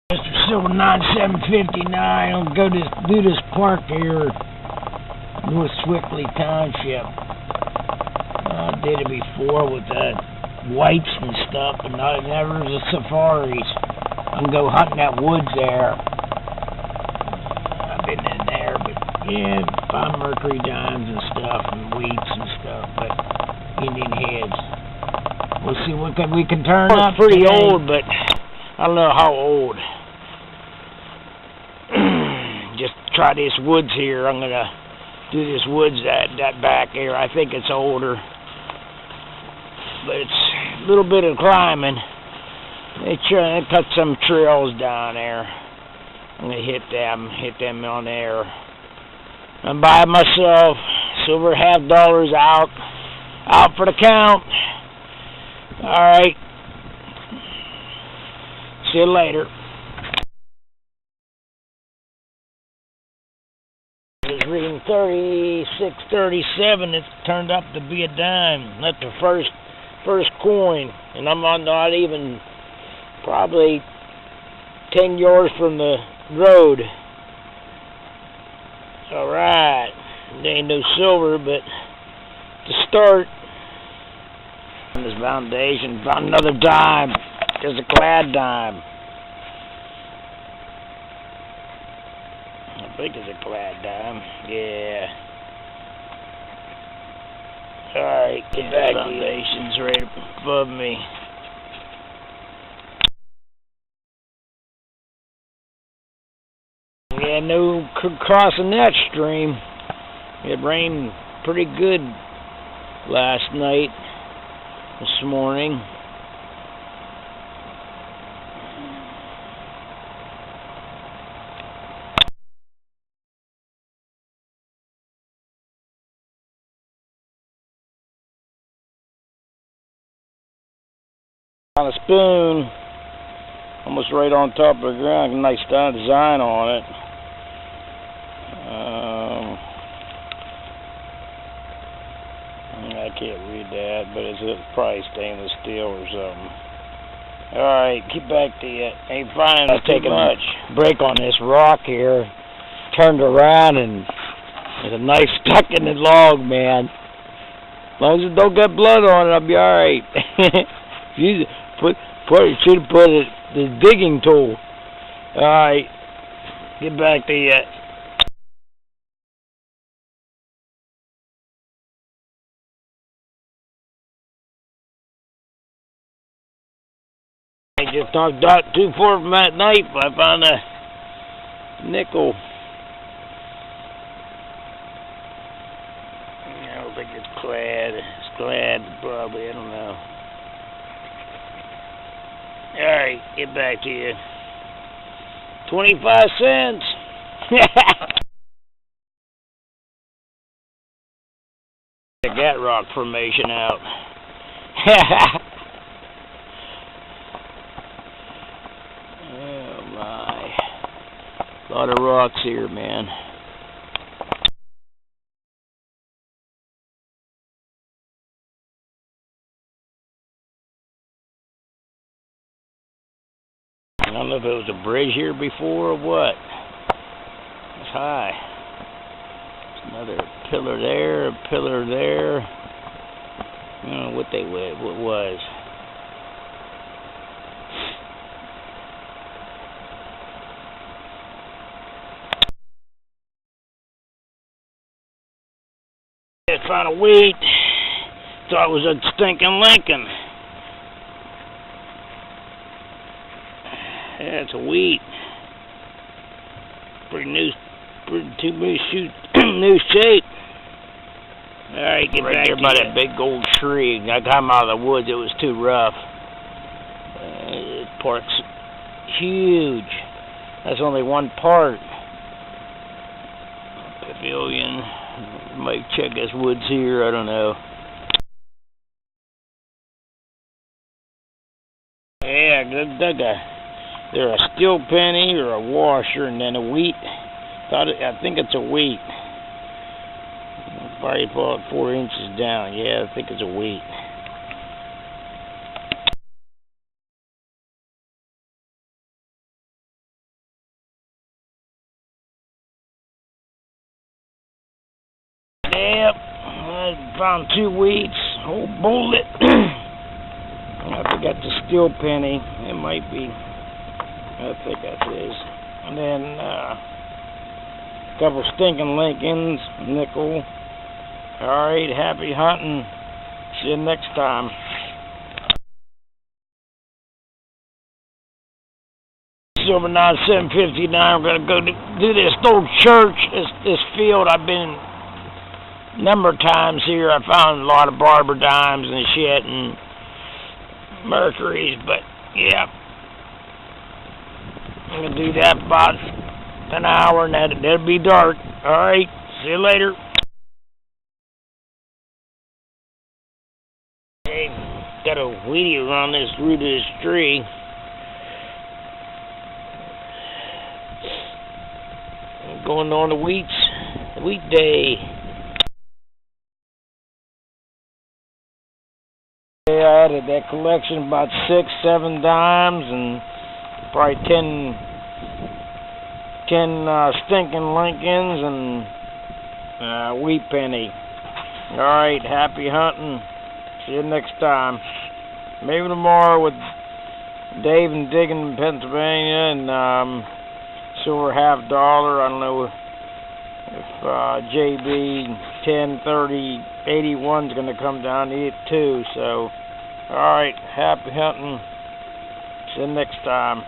Mr. Silver 9759. I'll go do this park here, North Swickley Township. I did it before with whites and stuff, but never the safaris. I can go hunting that woods there. I've been in there, but yeah, find mercury dimes and stuff, and wheats and stuff, but Indian heads. We'll see what we can turn up. It's pretty old, but I don't know how old. Just try this woods here. I'm gonna do this woods that back here. I think it's older, but it's a little bit of climbing. They cut some trails down there. I'm gonna hit them on there. I'm by myself. Silver $50 out for the count. All right. See you later. It was reading 36.37. It turned up to be a dime. That's the first coin, and I'm not even probably 10 yards from the road. All right. There ain't no silver, but to start on this foundation, found another dime. Just a clad dime. I think it's a clad dime. Yeah. Alright, get back. Foundation's right above me. Yeah, no crossing that stream. It rained pretty good last night, this morning. On a spoon, almost right on top of the ground. Nice design on it. I can't read that, but it's probably stainless steel or something. Alright, get back to you. Ain't finding taking much break on this rock here. Turned around and there's a knife stuck in the log, man. As long as it don't get blood on it, I'll be alright. You should have put the digging tool. Alright, get back to you. I just knocked out 2 4 from that knife. I found a nickel. I don't think it's clad. It's clad, probably. I don't know. Alright, get back to you. 25 cents. Check that rock formation out. Oh my. A lot of rocks here, man. I don't know if it was a bridge here before or what. It's high. There's another pillar there, a pillar there. I don't know what was. I found a wheat. Thought it was a stinking Lincoln. Yeah, it's a wheat. Pretty new shape. Alright, get back here by that big old tree. I come out of the woods, it was too rough. This park's huge. That's only one part. Pavilion. Might check this woods here, I don't know. Yeah, dug they're a steel penny or a washer, and then a wheat. I think it's a wheat. Probably about 4 inches down. Yeah, I think it's a wheat. found 2 wheats, whole bullet. I forgot the steel penny. It might be. I think that is. And then a couple stinking Lincolns, nickel. Alright, happy hunting. See you next time. Silver 9759. We're gonna go do this old church. This field I've been a number of times here. I found a lot of barber dimes and shit and mercuries, but yeah, I'm gonna do that about an hour and that'll be dark. Alright, see you later. Hey, got a weedy around this root of this tree. Going on the wheat day. I added that collection about 6-7 dimes and probably 10 stinking Lincolns and wheat penny. Alright, happy hunting. See you next time. Maybe tomorrow with Dave and Diggin in Pennsylvania and silver $50. I don't know if JB 103081 is going to come down to it too. So, alright, happy hunting. See you next time.